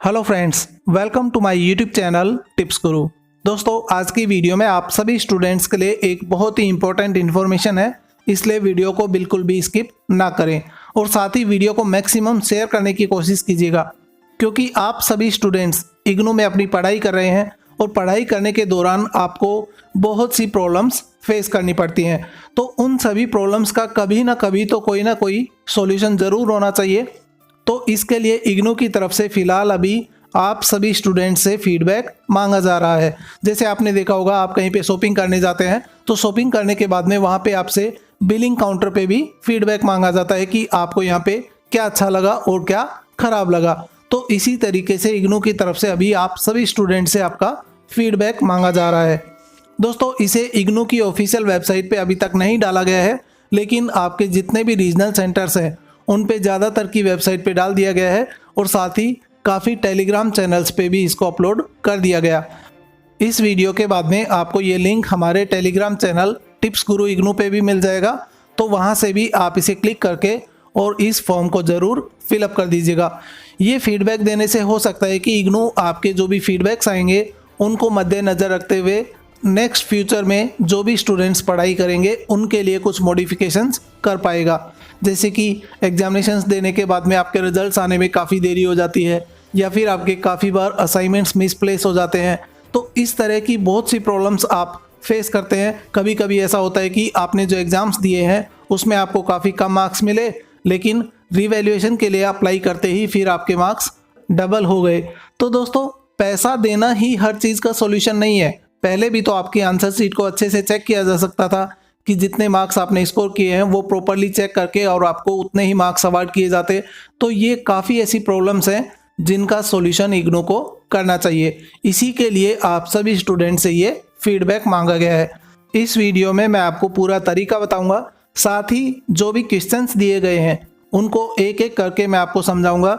Hello friends, welcome to my YouTube channel tips guru. दोस्तों, आज की वीडियो में आप सभी स्टूडेंट्स के लिए एक बहुत ही इंपॉर्टेंट इन्फॉर्मेशन है, इसलिए वीडियो को बिल्कुल भी स्किप ना करें और साथ ही वीडियो को मैक्सिमम शेयर करने की कोशिश कीजिएगा, क्योंकि आप सभी स्टूडेंट्स इग्नू में अपनी पढ़ाई कर रहे हैं और पढ़ाई करने के दौरान आपको बहुत सी प्रॉब्लम्स फेस करनी पड़ती हैं। तो उन सभी प्रॉब्लम्स का कभी ना कभी तो कोई ना कोई सॉल्यूशन ज़रूर होना चाहिए। तो इसके लिए इग्नू की तरफ से फ़िलहाल अभी आप सभी स्टूडेंट्स से फीडबैक मांगा जा रहा है। जैसे आपने देखा होगा, आप कहीं पे शॉपिंग करने जाते हैं तो शॉपिंग करने के बाद में वहाँ पे आपसे बिलिंग काउंटर पे भी फीडबैक मांगा जाता है कि आपको यहाँ पे क्या अच्छा लगा और क्या ख़राब लगा। तो इसी तरीके से इग्नू की तरफ से अभी आप सभी स्टूडेंट से आपका फीडबैक मांगा जा रहा है। दोस्तों, इसे इग्नू की ऑफिशियल वेबसाइट पे अभी तक नहीं डाला गया है, लेकिन आपके जितने भी रीजनल सेंटर्स हैं उन पे ज़्यादातर की वेबसाइट पे डाल दिया गया है और साथ ही काफ़ी टेलीग्राम चैनल्स पे भी इसको अपलोड कर दिया गया। इस वीडियो के बाद में आपको ये लिंक हमारे टेलीग्राम चैनल टिप्स गुरु इग्नू पे भी मिल जाएगा, तो वहाँ से भी आप इसे क्लिक करके और इस फॉर्म को ज़रूर फिलअप कर दीजिएगा। ये फीडबैक देने से हो सकता है कि इग्नू आपके जो भी फीडबैक्स आएंगे उनको मद्देनज़र रखते हुए नेक्स्ट फ्यूचर में जो भी स्टूडेंट्स पढ़ाई करेंगे उनके लिए कुछ मॉडिफिकेशंस कर पाएगा। जैसे कि एग्जामिनेशंस देने के बाद में आपके रिजल्ट्स आने में काफ़ी देरी हो जाती है, या फिर आपके काफ़ी बार असाइनमेंट्स मिसप्लेस हो जाते हैं। तो इस तरह की बहुत सी प्रॉब्लम्स आप फेस करते हैं। कभी कभी ऐसा होता है कि आपने जो एग्ज़ाम्स दिए हैं उसमें आपको काफ़ी कम मार्क्स मिले, लेकिन रीवैल्यूएशन के लिए अप्लाई करते ही फिर आपके मार्क्स डबल हो गए। तो दोस्तों, पैसा देना ही हर चीज़ का सॉल्यूशन नहीं है। पहले भी तो आपकी आंसर शीट को अच्छे से चेक किया जा सकता था कि जितने मार्क्स आपने स्कोर किए हैं वो प्रॉपरली चेक करके और आपको उतने ही मार्क्स अवार्ड किए जाते। तो ये काफ़ी ऐसी प्रॉब्लम्स हैं जिनका सॉल्यूशन इग्नू को करना चाहिए। इसी के लिए आप सभी स्टूडेंट से ये फीडबैक मांगा गया है। इस वीडियो में मैं आपको पूरा तरीका बताऊंगा, साथ ही जो भी क्वेश्चंस दिए गए हैं उनको एक एक करके मैं आपको समझाऊंगा।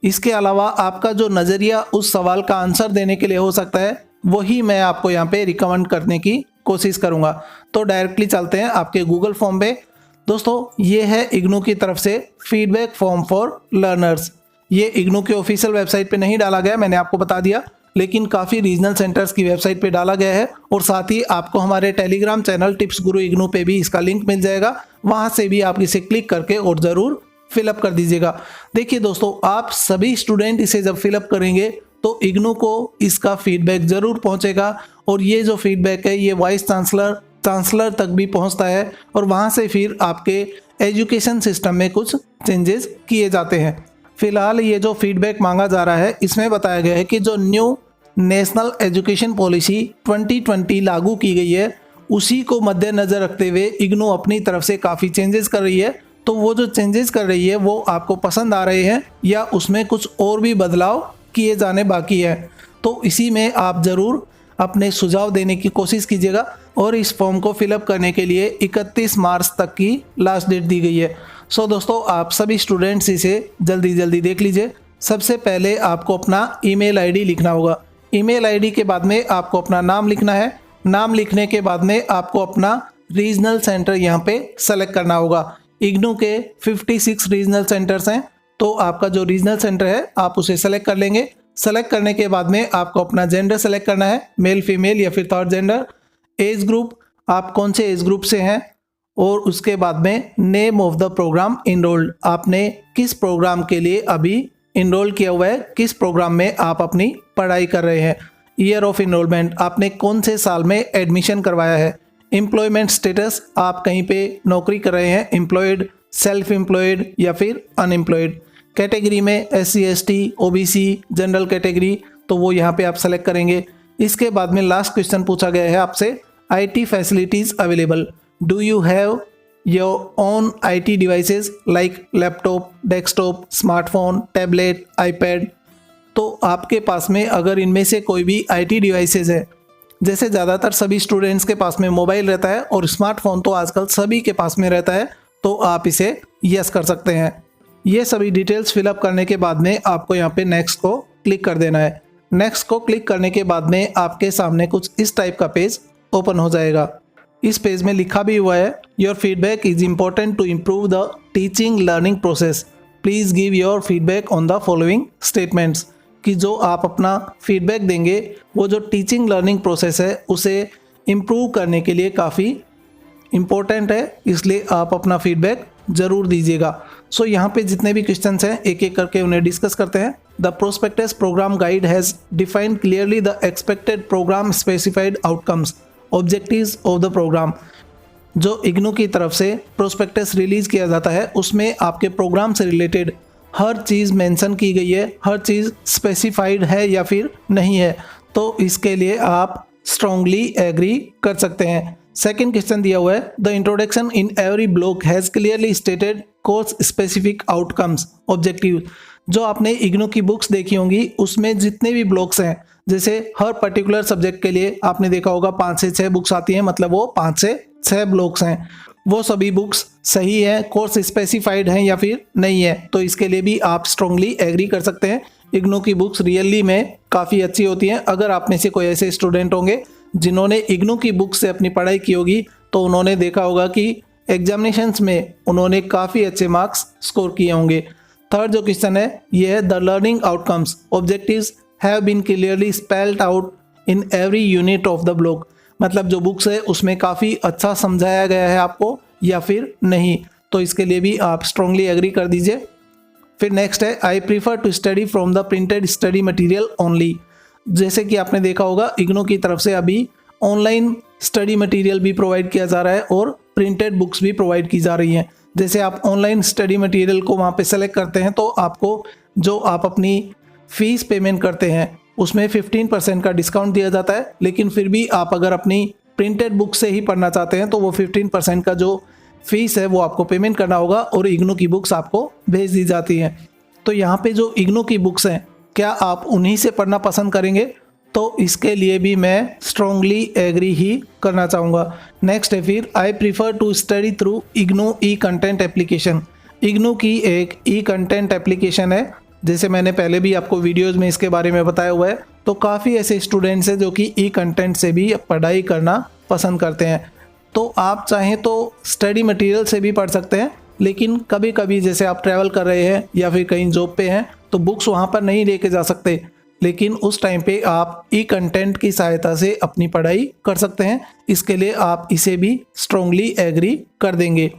इसके अलावा आपका जो नज़रिया उस सवाल का आंसर देने के लिए हो सकता है वही मैं आपको यहाँ पे रिकमेंड करने की कोशिश करूँगा। तो डायरेक्टली चलते हैं आपके गूगल फॉर्म पे। दोस्तों, ये है इग्नू की तरफ से फीडबैक फॉर्म फॉर लर्नर्स। ये इग्नू के ऑफिशियल वेबसाइट पे नहीं डाला गया, मैंने आपको बता दिया, लेकिन काफ़ी रीजनल सेंटर्स की वेबसाइट पे डाला गया है और साथ ही आपको हमारे टेलीग्राम चैनल टिप्स गुरु इग्नू पे भी इसका लिंक मिल जाएगा। वहाँ से भी आप इसे क्लिक करके और ज़रूर फिलअप कर दीजिएगा। देखिए दोस्तों, आप सभी स्टूडेंट इसे जब फिलअप करेंगे तो इग्नू को इसका फीडबैक ज़रूर पहुंचेगा और ये जो फीडबैक है ये वाइस चांसलर तक भी पहुंचता है और वहां से फिर आपके एजुकेशन सिस्टम में कुछ चेंजेस किए जाते हैं। फिलहाल ये जो फीडबैक मांगा जा रहा है इसमें बताया गया है कि जो न्यू नेशनल एजुकेशन पॉलिसी 2020 लागू की गई है उसी को मद्देनज़र रखते हुए इग्नू अपनी तरफ से काफ़ी चेंजेस कर रही है। तो वो जो चेंजेस कर रही है वो आपको पसंद आ रहे हैं या उसमें कुछ और भी बदलाव किए जाने बाकी है, तो इसी में आप ज़रूर अपने सुझाव देने की कोशिश कीजिएगा। और इस फॉर्म को फिलअप करने के लिए 31 मार्च तक की लास्ट डेट दी गई है। सो दोस्तों, आप सभी स्टूडेंट्स इसे जल्दी देख लीजिए। सबसे पहले आपको अपना ईमेल आईडी लिखना होगा। ईमेल आईडी के बाद में आपको अपना नाम लिखना है। नाम लिखने के बाद में आपको अपना रीजनल सेंटर यहाँ पे सेलेक्ट करना होगा। इग्नू के 56 रीजनल सेंटर्स हैं, तो आपका जो रीजनल सेंटर है आप उसे सेलेक्ट कर लेंगे। सेलेक्ट करने के बाद में आपको अपना जेंडर सेलेक्ट करना है, मेल फीमेल या फिर थर्ड जेंडर। एज ग्रुप, आप कौन से एज ग्रुप से हैं, और उसके बाद में name of the program enrolled, आपने किस प्रोग्राम के लिए अभी इनरोल किया हुआ है, किस प्रोग्राम में आप अपनी पढ़ाई कर रहे हैं। ईयर ऑफ इनरोलमेंट, आपने कौन से साल में एडमिशन करवाया है। एम्प्लॉयमेंट स्टेटस, आप कहीं पे नौकरी कर रहे हैं, एम्प्लॉयड, सेल्फ एम्प्लॉयड या फिर अनएम्प्लॉयड। कैटेगरी में SC ST OBC general category, तो वो यहाँ पे आप सेलेक्ट करेंगे। इसके बाद में लास्ट क्वेश्चन पूछा गया है आपसे, IT facilities available, do you have your own IT devices like laptop, desktop, smartphone, tablet, iPad। तो आपके पास में अगर इनमें से कोई भी IT डिवाइसेस है, जैसे ज़्यादातर सभी स्टूडेंट्स के पास में मोबाइल रहता है और स्मार्टफोन तो आजकल सभी के पास में रहता है, तो आप इसे यस कर सकते हैं। ये सभी डिटेल्स फिलअप करने के बाद में आपको यहाँ पे नेक्स्ट को क्लिक कर देना है। नेक्स्ट को क्लिक करने के बाद में आपके सामने कुछ इस टाइप का पेज ओपन हो जाएगा। इस पेज में लिखा भी हुआ है, your feedback is important to improve the teaching learning process, please give your feedback on the following statements. कि जो आप अपना फीडबैक देंगे वो जो टीचिंग लर्निंग प्रोसेस है उसे इम्प्रूव करने के लिए काफ़ी इम्पोर्टेंट है, इसलिए आप अपना फीडबैक ज़रूर दीजिएगा। सो यहाँ पे जितने भी क्वेश्चंस हैं एक एक करके उन्हें डिस्कस करते हैं। The prospectus program guide has defined clearly the expected program specified outcomes objectives of the program. जो इग्नू की तरफ से प्रोस्पेक्टस रिलीज़ किया जाता है उसमें आपके प्रोग्राम से रिलेटेड हर चीज़ मेंशन की गई है, हर चीज़ स्पेसिफाइड है या फिर नहीं है, तो इसके लिए आप स्ट्रांगली एग्री कर सकते हैं। सेकंड क्वेश्चन दिया हुआ है, the introduction in every block has clearly stated course specific outcomes objective. जो आपने इग्नू की बुक्स देखी होंगी उसमें जितने भी ब्लॉक्स हैं, जैसे हर पर्टिकुलर सब्जेक्ट के लिए आपने देखा होगा 5 से 6 बुक्स आती हैं, मतलब वो 5 से 6 ब्लॉक्स हैं, वो सभी बुक्स सही है, कोर्स स्पेसिफाइड हैं या फिर नहीं है, तो इसके लिए भी आप स्ट्रांगली एग्री कर सकते हैं। इग्नू की बुक्स रियली में काफ़ी अच्छी होती हैं। अगर आप में से कोई ऐसे स्टूडेंट होंगे जिन्होंने इग्नू की बुक से अपनी पढ़ाई की होगी तो उन्होंने देखा होगा कि एग्जामिनेशंस में उन्होंने काफ़ी अच्छे मार्क्स स्कोर किए होंगे। थर्ड जो क्वेश्चन है ये है, the learning outcomes objectives have been clearly spelled out in every unit of the block. मतलब जो बुक्स है उसमें काफ़ी अच्छा समझाया गया है आपको या फिर नहीं, तो इसके लिए भी आप स्ट्रांगली एग्री कर दीजिए। फिर नेक्स्ट है, I prefer to study from the printed study material only. जैसे कि आपने देखा होगा इग्नू की तरफ से अभी ऑनलाइन स्टडी मटेरियल भी प्रोवाइड किया जा रहा है और प्रिंटेड बुक्स भी प्रोवाइड की जा रही हैं। जैसे आप ऑनलाइन स्टडी मटेरियल को वहाँ पे सेलेक्ट करते हैं तो आपको जो आप अपनी फ़ीस पेमेंट करते हैं उसमें 15% का डिस्काउंट दिया जाता है, लेकिन फिर भी आप अगर अपनी प्रिंटेड बुक से ही पढ़ना चाहते हैं तो वो 15% का जो फीस है वो आपको पेमेंट करना होगा और इग्नू की बुक्स आपको भेज दी जाती हैं। तो यहाँ पे जो इग्नू की बुक्स हैं क्या आप उन्हीं से पढ़ना पसंद करेंगे, तो इसके लिए भी मैं स्ट्रांगली एग्री ही करना चाहूँगा। नेक्स्ट है फिर, I prefer to study through IGNOU e content application. IGNOU की एक ई कंटेंट एप्लीकेशन है, जैसे मैंने पहले भी आपको वीडियोज़ में इसके बारे में बताया हुआ है। तो काफ़ी ऐसे स्टूडेंट्स हैं जो कि ई कंटेंट से भी पढ़ाई करना पसंद करते हैं। तो आप चाहें तो स्टडी मटेरियल से भी पढ़ सकते हैं, लेकिन कभी कभी जैसे आप ट्रैवल कर रहे हैं या फिर कहीं जॉब पे हैं तो बुक्स वहाँ पर नहीं लेके जा सकते, लेकिन उस टाइम पे आप ई कंटेंट की सहायता से अपनी पढ़ाई कर सकते हैं। इसके लिए आप इसे भी स्ट्रांगली एग्री कर देंगे।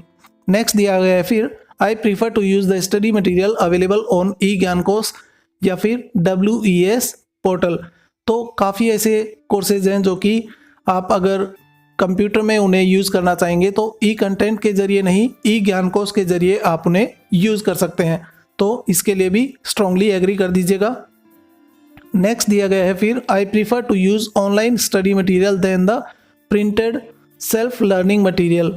नेक्स्ट दिया गया है फिर, I prefer to use the study material available on e Gyan course या फिर WES पोर्टल। तो काफ़ी ऐसे कोर्सेज हैं जो कि आप अगर कंप्यूटर में उन्हें यूज़ करना चाहेंगे तो ई कंटेंट के जरिए नहीं, ई ज्ञान कोर्स के जरिए आप उन्हें यूज़ कर सकते हैं, तो इसके लिए भी स्ट्रांगली एग्री कर दीजिएगा। नेक्स्ट दिया गया है फिर, I prefer to use online study material than the printed self learning material.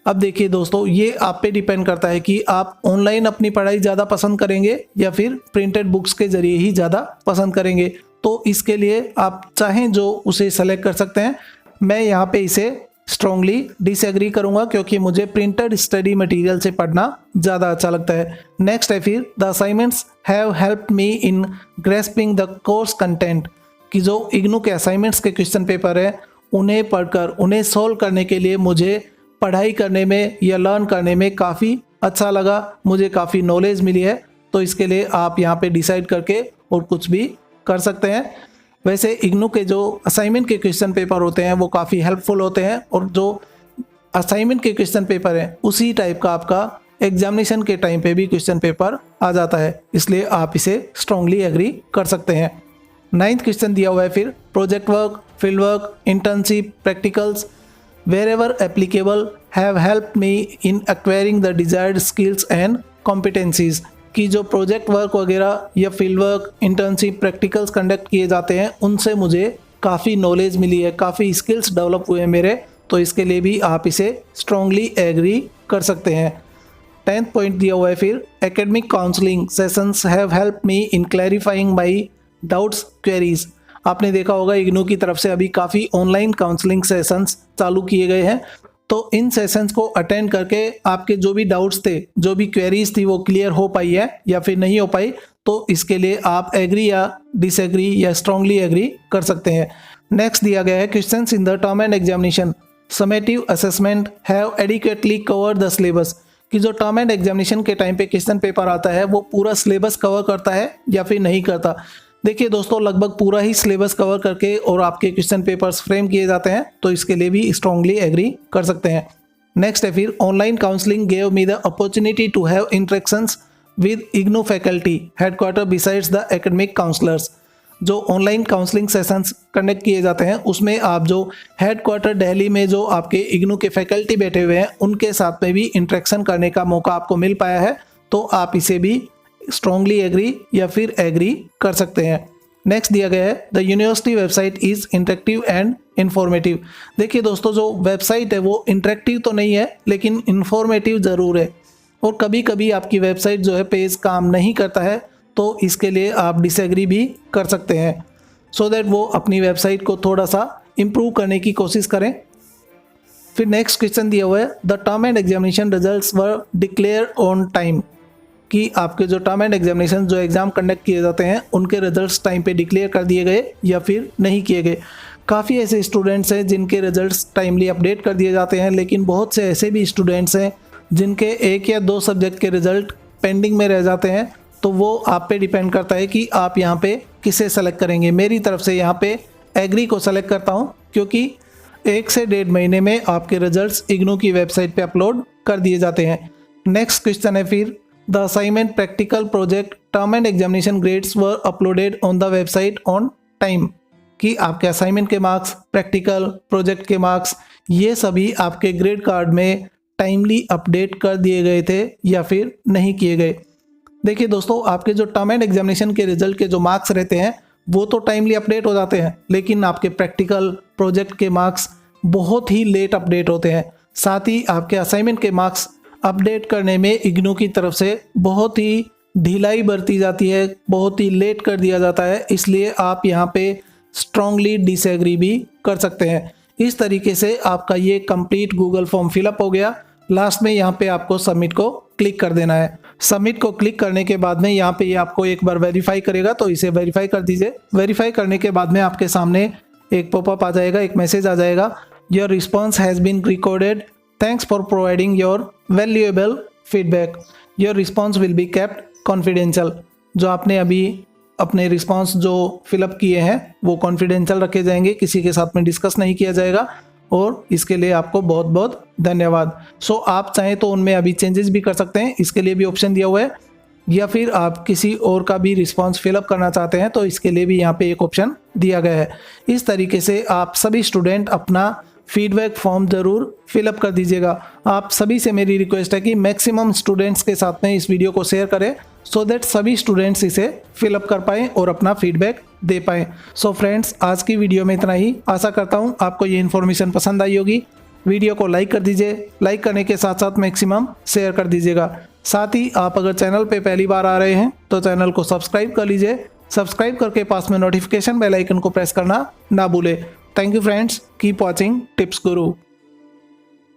अब देखिए दोस्तों, ये आप पे डिपेंड करता है कि आप ऑनलाइन अपनी पढ़ाई ज़्यादा पसंद करेंगे या फिर प्रिंटेड बुक्स के ज़रिए ही ज़्यादा पसंद करेंगे। तो इसके लिए आप चाहें जो उसे सेलेक्ट कर सकते हैं। मैं यहाँ पे इसे स्ट्रांगली डिसएग्री करूँगा क्योंकि मुझे प्रिंटेड स्टडी मटेरियल से पढ़ना ज़्यादा अच्छा लगता है। नेक्स्ट है फिर, the assignments have helped me in grasping the course content. कि जो इग्नू के असाइनमेंट्स के क्वेश्चन पेपर है उन्हें पढ़कर उन्हें सॉल्व करने के लिए मुझे पढ़ाई करने में या लर्न करने में काफ़ी अच्छा लगा, मुझे काफ़ी नॉलेज मिली है। तो इसके लिए आप यहाँ पे डिसाइड करके और कुछ भी कर सकते हैं। वैसे इग्नू के जो असाइनमेंट के क्वेश्चन पेपर होते हैं वो काफ़ी हेल्पफुल होते हैं और जो असाइनमेंट के क्वेश्चन पेपर हैं उसी टाइप का आपका एग्जामिनेशन के टाइम पे भी क्वेश्चन पेपर आ जाता है, इसलिए आप इसे स्ट्रांगली एग्री कर सकते हैं। 9th क्वेश्चन दिया हुआ है फिर, project work, field work, internship, practicals wherever applicable have helped me in acquiring the desired skills and competencies। कि जो प्रोजेक्ट वर्क वगैरह या field work, internship, practicals conduct किए जाते हैं उनसे मुझे काफ़ी नॉलेज मिली है, काफ़ी स्किल्स डेवलप हुए हैं मेरे, तो इसके लिए भी आप इसे स्ट्रांगली एग्री कर सकते हैं। 10th पॉइंट दिया हुआ है फिर, academic counselling sessions have help me in clarifying my doubts queries. आपने देखा होगा इग्नू की तरफ से अभी काफ़ी ऑनलाइन काउंसलिंग सेशंस चालू किए गए हैं, तो इन सेशंस को अटेंड करके आपके जो भी डाउट्स थे, जो भी क्वेरीज थी वो क्लियर हो पाई है या फिर नहीं हो पाई, तो इसके लिए आप एग्री या डिसएग्री या स्ट्रांगली एग्री कर सकते हैं। नेक्स्ट दिया गया है, questions in the term and examination summative assessment have adequately covered the syllabus. कि जो टर्म एंड एग्जामिनेशन के टाइम पे क्वेश्चन पेपर आता है वो पूरा सिलेबस कवर करता है या फिर नहीं करता। देखिए दोस्तों, लगभग पूरा ही सिलेबस कवर करके और आपके क्वेश्चन पेपर्स फ्रेम किए जाते हैं, तो इसके लिए भी स्ट्रांगली एग्री कर सकते हैं। नेक्स्ट है फिर, online counselling gave me the opportunity to have interactions with IGNOU faculty headquarter besides the academic counsellors. जो ऑनलाइन काउंसलिंग सेशंस कंडक्ट किए जाते हैं उसमें आप जो हेडक्वार्टर दिल्ली में जो आपके इग्नू के फैकल्टी बैठे हुए हैं उनके साथ में भी इंटरेक्शन करने का मौका आपको मिल पाया है, तो आप इसे भी स्ट्रांगली एग्री या फिर एग्री कर सकते हैं। नेक्स्ट दिया गया है, the university website is interactive and informative. देखिए दोस्तों, जो वेबसाइट है वो इंटरेक्टिव तो नहीं है लेकिन इंफॉर्मेटिव ज़रूर है, और कभी कभी आपकी वेबसाइट जो है पेज काम नहीं करता है, तो इसके लिए आप डिसएग्री भी कर सकते हैं, सो दैट वो अपनी वेबसाइट को थोड़ा सा इम्प्रूव करने की कोशिश करें। फिर नेक्स्ट क्वेश्चन दिया हुआ है, the term and examination results were declare on time. कि आपके जो टर्म एंड एग्जामिनेशन जो एग्ज़ाम कंडक्ट किए जाते हैं उनके रिजल्ट्स टाइम पे डिक्लेयर कर दिए गए या फिर नहीं किए गए। काफ़ी ऐसे स्टूडेंट्स हैं जिनके रिजल्ट्स टाइमली अपडेट कर दिए जाते हैं, लेकिन बहुत से ऐसे भी स्टूडेंट्स हैं जिनके 1 या 2 सब्जेक्ट के रिजल्ट पेंडिंग में रह जाते हैं। तो वो आप पे डिपेंड करता है कि आप यहाँ पे किसे सेलेक्ट करेंगे। मेरी तरफ से यहाँ पे एग्री को सेलेक्ट करता हूँ, क्योंकि 1 से 1.5 महीने में आपके रिजल्ट्स इग्नू की वेबसाइट पे अपलोड कर दिए जाते हैं। नेक्स्ट क्वेश्चन है फिर, the assignment practical project term and examination grades were uploaded on the website on time. कि आपके असाइनमेंट के मार्क्स, प्रैक्टिकल प्रोजेक्ट के मार्क्स, ये सभी आपके ग्रेड कार्ड में टाइमली अपडेट कर दिए गए थे या फिर नहीं किए गए। देखिए दोस्तों, आपके जो टर्म एंड एग्जामिनेशन के रिजल्ट के जो मार्क्स रहते हैं वो तो टाइमली अपडेट हो जाते हैं, लेकिन आपके प्रैक्टिकल प्रोजेक्ट के मार्क्स बहुत ही लेट अपडेट होते हैं। साथ ही आपके असाइनमेंट के मार्क्स अपडेट करने में इग्नू की तरफ से बहुत ही ढिलाई बरती जाती है, बहुत ही लेट कर दिया जाता है, इसलिए आप यहाँ पे स्ट्रांगली डिसएग्री भी कर सकते हैं। इस तरीके से आपका ये कंप्लीट गूगल फॉर्म फिलअप हो गया। लास्ट में यहाँ पे आपको सबमिट को क्लिक कर देना है। सबमिट को क्लिक करने के बाद में यहाँ पे ये आपको एक बार वेरीफाई करेगा, तो इसे वेरीफाई कर दीजिए। वेरीफाई करने के बाद में आपके सामने एक पॉपअप आ जाएगा, एक मैसेज आ जाएगा, your response has been recorded, thanks for providing your valuable feedback, your response will be kept confidential. जो आपने अभी अपने रिस्पॉन्स जो फिलअप किए हैं वो कॉन्फिडेंशियल रखे जाएंगे, किसी के साथ में डिस्कस नहीं किया जाएगा, और इसके लिए आपको बहुत बहुत धन्यवाद। सो आप चाहें तो उनमें अभी चेंजेस भी कर सकते हैं, इसके लिए भी ऑप्शन दिया हुआ है, या फिर आप किसी और का भी रिस्पॉन्स फिलअप करना चाहते हैं तो इसके लिए भी यहाँ पे एक ऑप्शन दिया गया है। इस तरीके से आप सभी स्टूडेंट अपना फीडबैक फॉर्म ज़रूर फिलअप कर दीजिएगा। आप सभी से मेरी रिक्वेस्ट है कि मैक्सिमम स्टूडेंट्स के साथ में इस वीडियो को शेयर करें, सो दैट सभी स्टूडेंट्स इसे फिलअप कर पाएँ और अपना फीडबैक दे पाएँ। सो फ्रेंड्स, आज की वीडियो में इतना ही। आशा करता हूँ आपको ये इन्फॉर्मेशन पसंद आई होगी। वीडियो को लाइक कर दीजिए, लाइक करने के साथ साथ मैक्सिमम शेयर कर दीजिएगा। साथ ही आप अगर चैनल पे पहली बार आ रहे हैं तो चैनल को सब्सक्राइब कर लीजिए। सब्सक्राइब करके पास में नोटिफिकेशन बेल आइकन को प्रेस करना ना भूले। Thank you friends, keep watching tips Guru.